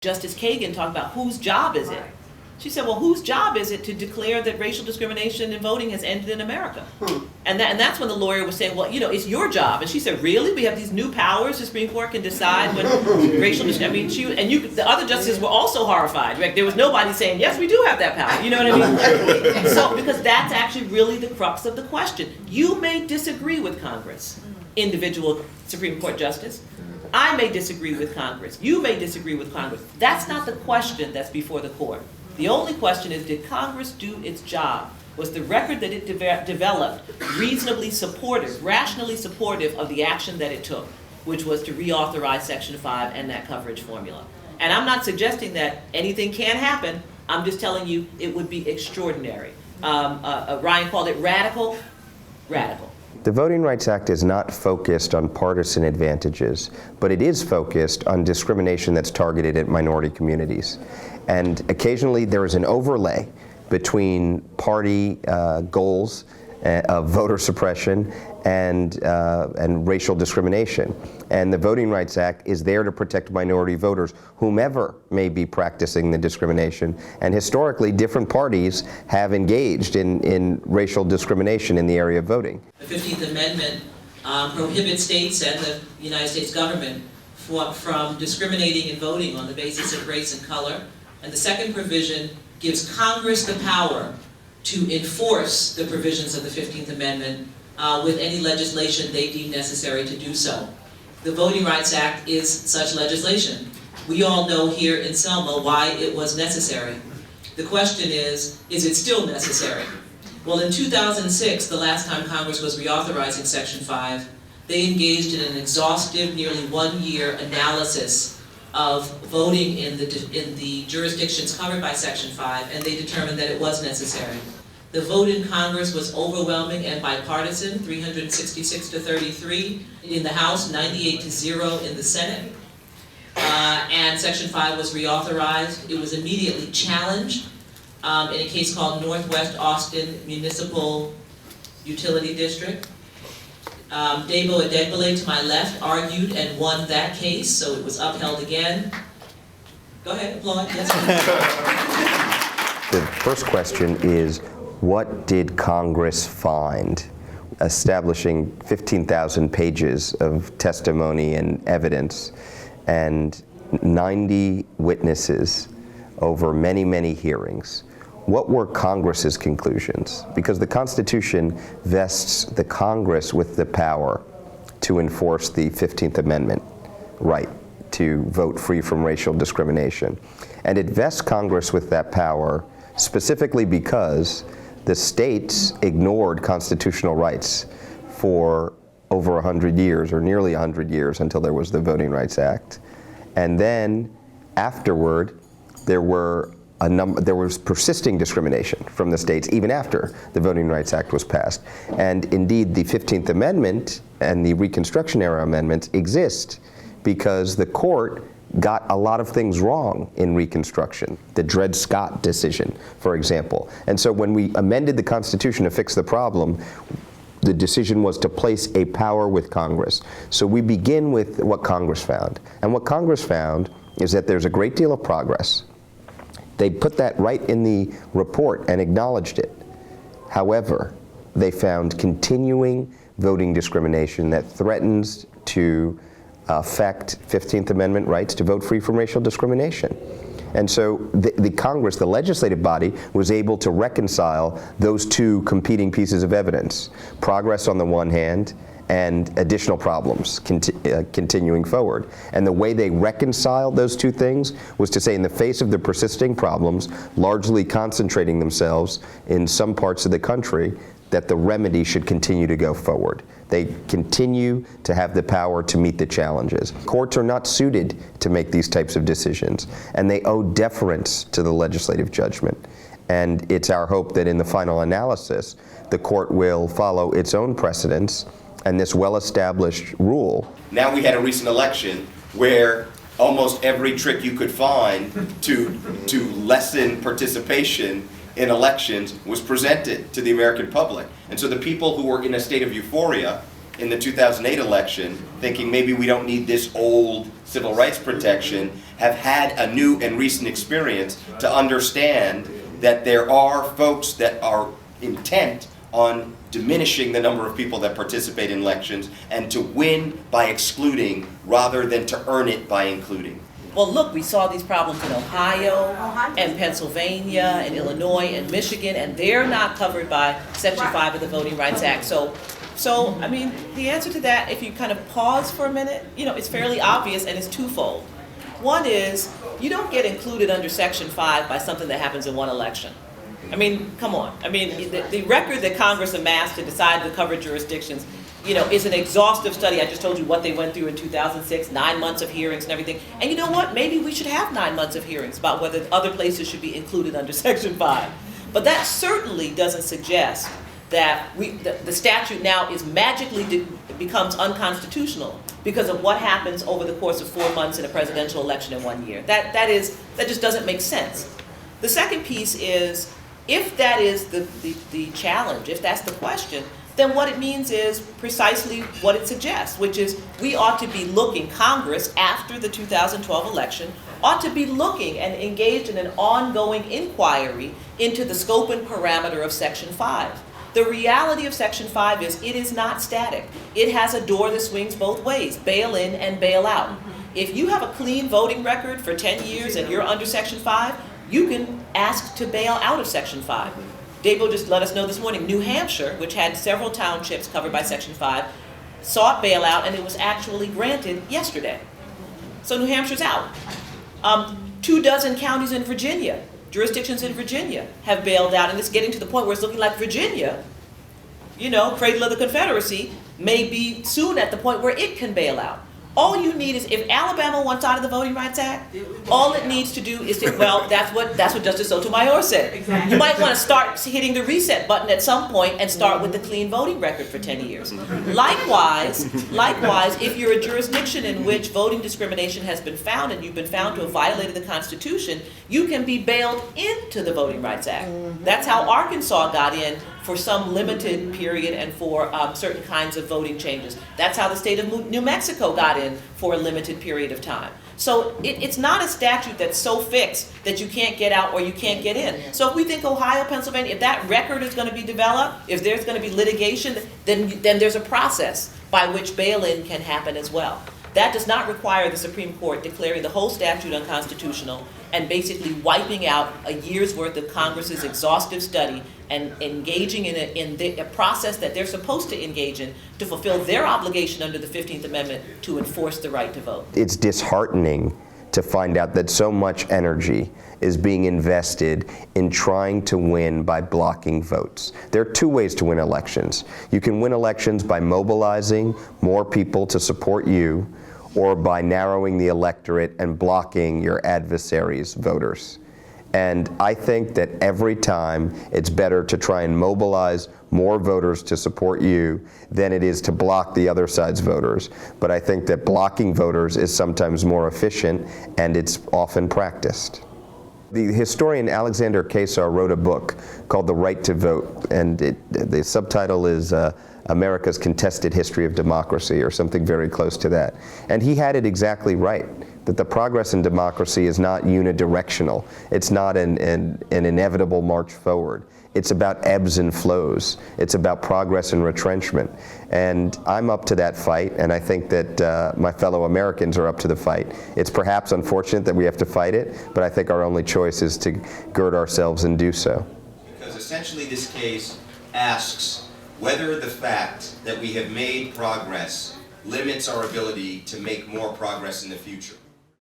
Justice Kagan talked about whose job is it? She said, well, whose job is it to declare that racial discrimination in voting has ended in America? And that's when the lawyer was saying, well, it's your job. And she said, really? We have these new powers the Supreme Court can decide when racial discrimination, the other justices were also horrified. Right? There was nobody saying, yes, we do have that power. You know what I mean? So, because that's actually really the crux of the question. You may disagree with Congress, individual Supreme Court justice. I may disagree with Congress. You may disagree with Congress. That's not the question that's before the court. The only question is, did Congress do its job? Was the record that it developed reasonably supportive, rationally supportive of the action that it took, which was to reauthorize Section 5 and that coverage formula? And I'm not suggesting that anything can't happen. I'm just telling you it would be extraordinary. Ryan called it radical. Radical. The Voting Rights Act is not focused on partisan advantages, but it is focused on discrimination that's targeted at minority communities. And occasionally there is an overlay between party goals of voter suppression and racial discrimination. And the Voting Rights Act is there to protect minority voters, whomever may be practicing the discrimination. And historically, different parties have engaged in racial discrimination in the area of voting. The 15th Amendment prohibits states and the United States government from discriminating in voting on the basis of race and color. And the second provision gives Congress the power to enforce the provisions of the 15th Amendment with any legislation they deem necessary to do so. The Voting Rights Act is such legislation. We all know here in Selma why it was necessary. The question is it still necessary? Well, in 2006, the last time Congress was reauthorizing Section 5, they engaged in an exhaustive, nearly 1-year analysis of voting in the jurisdictions covered by Section 5, and they determined that it was necessary. The vote in Congress was overwhelming and bipartisan, 366 to 33 in the House, 98 to 0 in the Senate. And Section 5 was reauthorized. It was immediately challenged in a case called Northwest Austin Municipal Utility District. Debo Adegbile to my left argued and won that case, so it was upheld again. Go ahead, applaud. Yes. The first question is, what did Congress find? Establishing 15,000 pages of testimony and evidence and 90 witnesses over many, many hearings. What were Congress's conclusions? Because the Constitution vests the Congress with the power to enforce the 15th Amendment right to vote free from racial discrimination. And it vests Congress with that power specifically because the states ignored constitutional rights for over 100 years, or nearly 100 years, until there was the Voting Rights Act. And then afterward, there was persisting discrimination from the states even after the Voting Rights Act was passed. And indeed, the 15th Amendment and the Reconstruction era amendments exist because the court got a lot of things wrong in Reconstruction. The Dred Scott decision, for example. And so when we amended the Constitution to fix the problem, the decision was to place a power with Congress. So we begin with what Congress found. And what Congress found is that there's a great deal of progress. They put that right in the report and acknowledged it. However, they found continuing voting discrimination that threatens to affect 15th Amendment rights to vote free from racial discrimination. And so the Congress, the legislative body, was able to reconcile those two competing pieces of evidence. Progress on the one hand, and additional problems continuing forward. And the way they reconciled those two things was to say, in the face of the persisting problems, largely concentrating themselves in some parts of the country, that the remedy should continue to go forward. They continue to have the power to meet the challenges. Courts are not suited to make these types of decisions, and they owe deference to the legislative judgment. And it's our hope that in the final analysis, the court will follow its own precedents and this well-established rule. Now we had a recent election where almost every trick you could find to lessen participation in elections was presented to the American public. And so the people who were in a state of euphoria in the 2008 election, thinking maybe we don't need this old civil rights protection, have had a new and recent experience to understand that there are folks that are intent on diminishing the number of people that participate in elections and to win by excluding rather than to earn it by including. Well, look, we saw these problems in Ohio and Pennsylvania and Illinois and Michigan, and they're not covered by Section 5 of the Voting Rights Act. So, I mean, the answer to that, if you kind of pause for a minute, you know, it's fairly obvious and it's twofold. One is, you don't get included under Section 5 by something that happens in one election. I mean, come on. I mean, the record that Congress amassed to decide to cover jurisdictions, you know, is an exhaustive study. I just told you what they went through in 2006, 9 months of hearings and everything. And you know what? Maybe we should have 9 months of hearings about whether other places should be included under Section 5. But that certainly doesn't suggest that the statute now is magically becomes unconstitutional because of what happens over the course of 4 months in a presidential election in 1 year. That just doesn't make sense. The second piece is, if that is the challenge, if that's the question, then what it means is precisely what it suggests, which is we ought to be looking, Congress, after the 2012 election, ought to be looking and engaged in an ongoing inquiry into the scope and parameter of Section 5. The reality of Section 5 is it is not static. It has a door that swings both ways, bail in and bail out. If you have a clean voting record for 10 years and you're under Section 5, you can ask to bail out of Section 5. Debo just let us know this morning, New Hampshire, which had several townships covered by Section 5, sought bailout and it was actually granted yesterday. So New Hampshire's out. 24 counties in Virginia, jurisdictions in Virginia have bailed out, and it's getting to the point where it's looking like Virginia, you know, cradle of the Confederacy, may be soon at the point where it can bail out. All you need is, if Alabama wants out of the Voting Rights Act, all it needs to do is to, well, that's what Justice Sotomayor said. Exactly. You might want to start hitting the reset button at some point and start with the clean voting record for 10 years. Likewise, if you're a jurisdiction in which voting discrimination has been found and you've been found to have violated the Constitution, you can be bailed into the Voting Rights Act. That's how Arkansas got in for some limited period and for certain kinds of voting changes. That's how the state of New Mexico got in for a limited period of time. So it's not a statute that's so fixed that you can't get out or you can't get in. So if we think Ohio, Pennsylvania, if that record is going to be developed, if there's going to be litigation, then there's a process by which bail-in can happen as well. That does not require the Supreme Court declaring the whole statute unconstitutional and basically wiping out a year's worth of Congress's exhaustive study and engaging in a process that they're supposed to engage in to fulfill their obligation under the 15th Amendment to enforce the right to vote. It's disheartening to find out that so much energy is being invested in trying to win by blocking votes. There are two ways to win elections. You can win elections by mobilizing more people to support you, or by narrowing the electorate and blocking your adversaries' voters. And I think that every time it's better to try and mobilize more voters to support you than it is to block the other side's voters. But I think that blocking voters is sometimes more efficient, and it's often practiced. The historian Alexander Kesar wrote a book called The Right to Vote, and the subtitle is America's Contested History of Democracy, or something very close to that. And he had it exactly right, that the progress in democracy is not unidirectional. It's not an inevitable march forward. It's about ebbs and flows. It's about progress and retrenchment. And I'm up to that fight, and I think that my fellow Americans are up to the fight. It's perhaps unfortunate that we have to fight it, but I think our only choice is to gird ourselves and do so. Because essentially this case asks whether the fact that we have made progress limits our ability to make more progress in the future.